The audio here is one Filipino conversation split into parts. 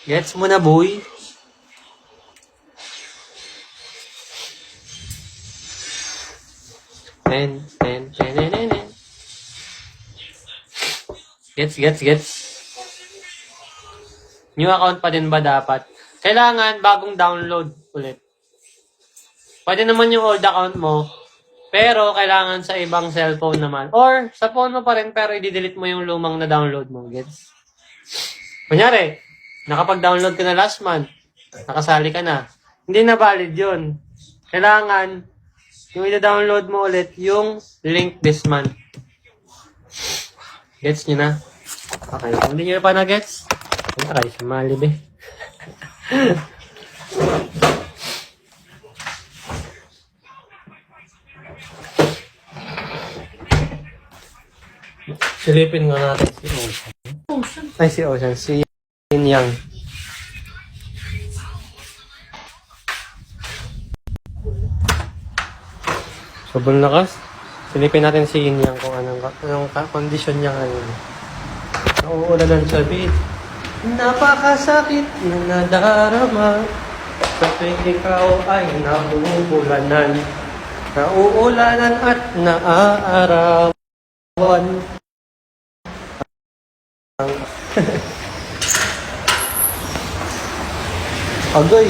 Gets mo na, boy? Ten. Gets. New account pa din ba dapat? Kailangan bagong download ulit. Pwede naman yung old account mo, pero kailangan sa ibang cellphone naman. Or sa phone mo pa rin, pero i-delete mo yung lumang na download mo. Gets? Kunyari, nakapag-download ka na last month, nakasali ka na, hindi na valid yun. Kailangan, yung i-download mo ulit, yung link this month. Gets nyo na? Okay, kung hindi nyo pa na-gets, punta kayo sa Malibu. Silipin nga natin si Ocean. Ay, si Ocean. Si Yin Yang. Sobrang lakas. Silipin natin si Yin Yang kung anong kondisyon niya ngayon. Nauulan ng sabi. Napakasakit na nadarama sa tuwing ikaw ay nabubulanan. Nauulanan at naaarawan. Agoy,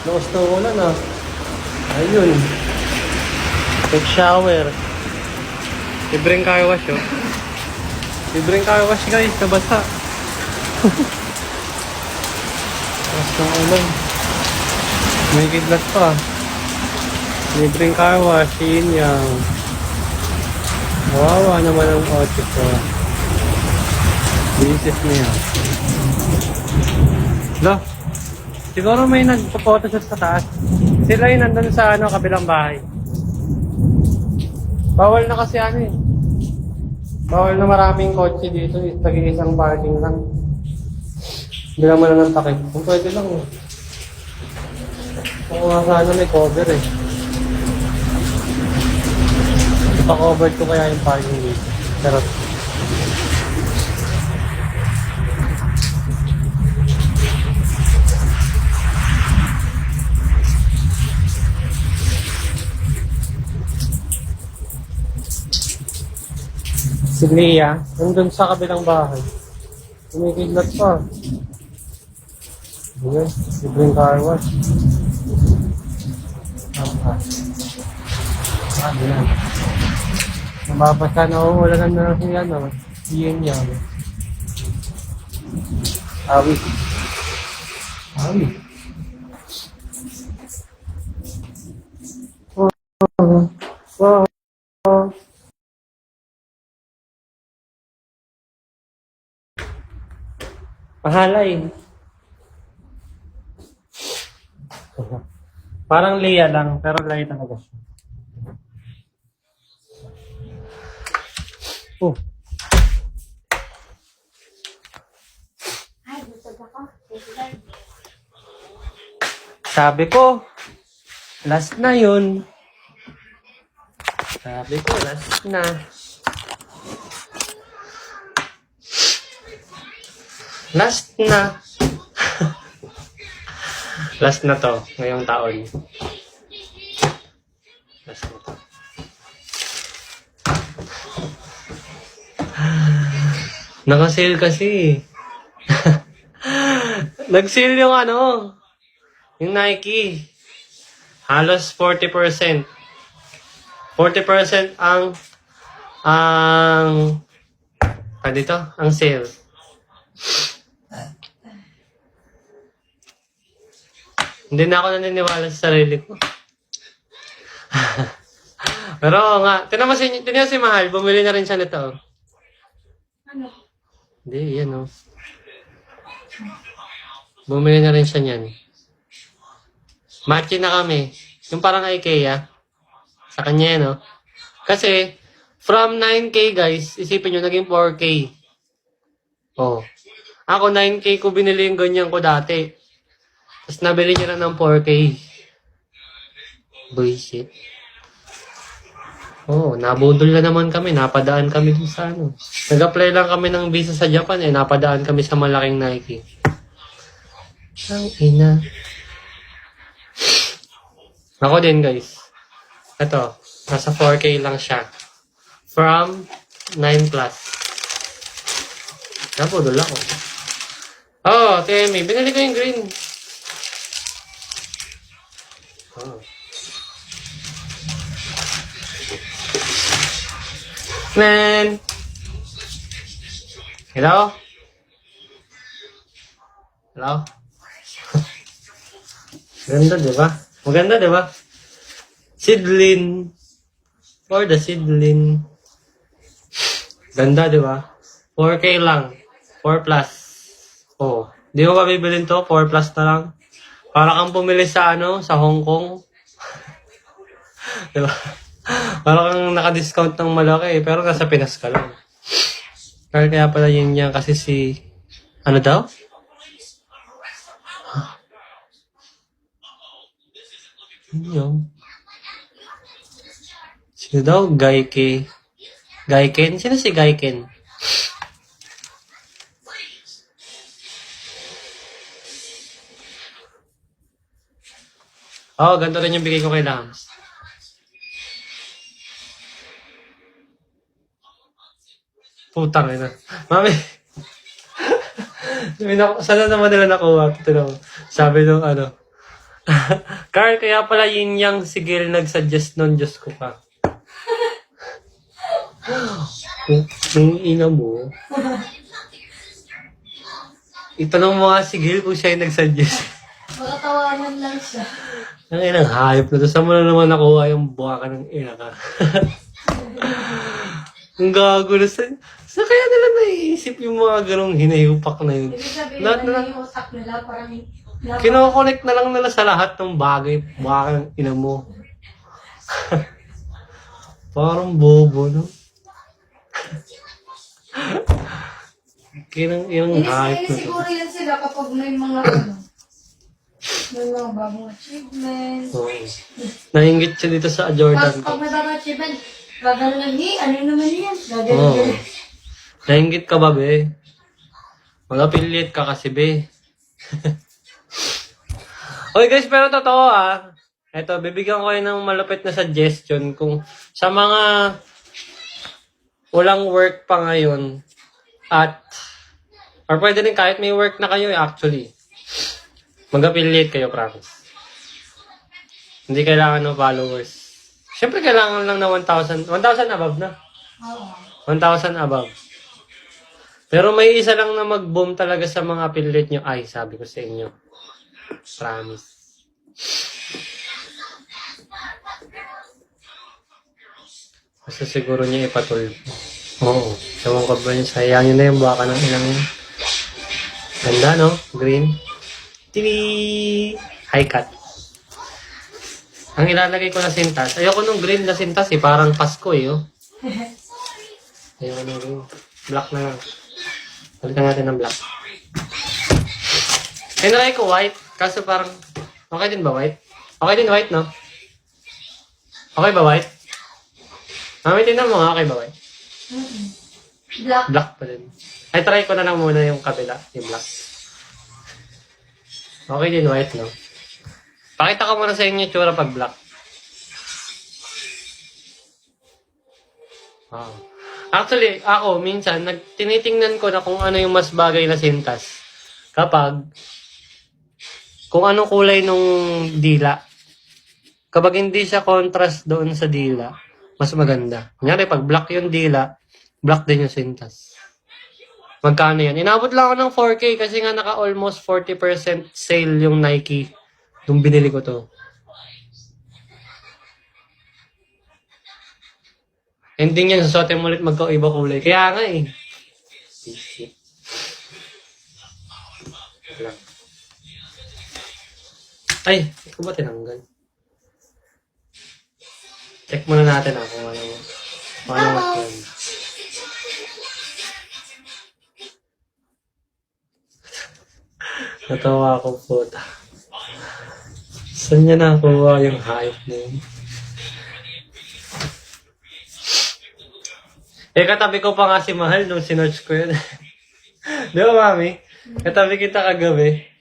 lakas na ulan ah. Ayun. Take shower. Libreng car wash oh. Libreng car wash guys, nabasa. Lakas na ulan. May kidlat pa. Libreng car wash, yun yan. Wawa naman ang auto ko. Bisis niya. Lo, siguro may nagpo-photoshoot sa taas. Sila yung nandun sa kabilang bahay. Bawal na kasi eh. Bawal na maraming kotse dito. Tag-iisang parking lang. Hindi naman lang ng takip. Kung pwede lang eh. Kung nga sana may cover eh. Ipa-cover ko kaya yung parking dito. Pero si Leah, nandun sa kabilang bahay. Kumikidlat pa. Ayan, libreng car wash. Ayan. Nababasa na uulan na siya, no? Iyan yan. Awi. Mahalay. Parang Leah lang, pero Leah talaga siya. Oh. Sabi ko, last na yun. Sabi ko, last na. Last na. Last na to, ngayong taon. Last na to. Naka-sale kasi. Nag-sale yung yung Nike. Halos 40%. 40% ang ang sale. Hindi na ako naniniwala sa sarili ko. Pero nga, tinan si Mahal, bumili na rin siya nito. Ano? Hindi, yan o. Bumili na rin siya niyan. Matching na kami. Yung parang IKEA. Sa kanya yan o. Kasi, from 9K guys, isipin nyo, naging 4K. Oh. Ako 9K ko binili yung ganyan ko dati. Tapos nabili niya na ng 4K. Bullshit. Oh, nabudol na naman kami. Napadaan kami dun sa Nag-apply lang kami ng visa sa Japan napadaan kami sa malaking Nike. Ang ina. Ako din, guys. Ito, nasa 4K lang siya. From 9 plus. Napudol ako. Oh, Temi, binili ko yung green. Oh. Man! Hello? Hello? Ganda, di ba? Maganda, di ba? Seedling. For the seedling. Ganda, di ba? 4K lang. 4 plus. Oh. Di mo ba bibilin to? 4 plus na lang. Para kang pumili sa ano, sa Hong Kong. Di ba? Para kang naka-discount ng malaki, pero nasa Pinas ka lang. Kaya pala yun yan kasi si... Ano daw? Ano yun? Sino daw? Gaike. Gaiken? Sino si Gaiken? Oh, ganito rin yung bigay ko kay Lams. Putang ina. Mami. Sana naman nila nakuha. Ito na. Sabi nung ano. Carl, kaya pala yin yang si Gil nag-suggest nun. Diyos ko pa. Yung ina mo. Itanong mo nga si Gil kung siya yung nag-suggest. Makatawanan lang siya. Ang inang hayop na to. Saan mo na naman nakuha yung buwaka ng ina ka? Ang gago na sa kaya nila naiisip yung mga ganong hinayupak na yun. Ibig sabihin Lahat na na yung utak nila parang... kinoconnect na lang nila sa lahat ng bagay. Buwaka ng ina mo. Parang bobo, no? Kinang Inis hype na to. siguro yan sila kapag may mga ano, may mga bagong achievement. Oo. Nainggit siya dito sa Jordan Pag ko. may bagong achievement, gagano lang, ano naman yan? Oo. Nainggit ka ba, be? Mag-affiliate ka kasi, be. Okay guys, pero totoo Eto, bibigyan ko kayo ng malupit na suggestion kung sa mga walang work pa ngayon at or pwede rin kahit may work na kayo actually. Mag-affiliate kayo, promise. Hindi kailangan ng followers. Siyempre, kailangan lang na 1,000. 1,000 above na. Oo. 1,000 above. Pero may isa lang na mag-boom talaga sa mga affiliate nyo. Ay, sabi ko sa inyo. Promise. Basta siguro niya ipatulpo. Oo. Ewan ko ba yun? Sayangin na yung baka ng ilang yun. Ganda, no? Green. TV! High cut. Ang ilalagay ko na sintas. Ayoko nung green na sintas Parang Pasko oh. Ayoko nung green. Black na lang. Palitan natin ng black. Tinry ko white. Kaso parang... Okay din ba white? Okay din white, no? Okay ba white? Mami, tinan mo nga. Okay ba white? Black. Black pa din. Ay, try ko na lang muna yung kabila. Yung black. Okay din white, no? Pakita ko muna sa inyo yung tsura pag black. Wow. Actually, ako, minsan, tinitingnan ko na kung ano yung mas bagay na sintas. Kapag, kung anong kulay nung dila. Kapag hindi siya contrast doon sa dila, mas maganda. Kunyari, pag black yung dila, black din yung sintas. Magkano yan? Inabot lang ako ng 4K kasi nga naka almost 40% sale yung Nike. Nung binili ko to. Ending yan, susuotin mo ulit magkaiba kulay. Kaya nga Ay, ito ba tinanggal? Check muna natin kung ano mas yan. Natawa ako po. Saan niya nakuha yung hype na yun? Katabi ko pa nga si Mahal nung sinerch ko yun. Di ba, Mami? Katabi kita kagabi.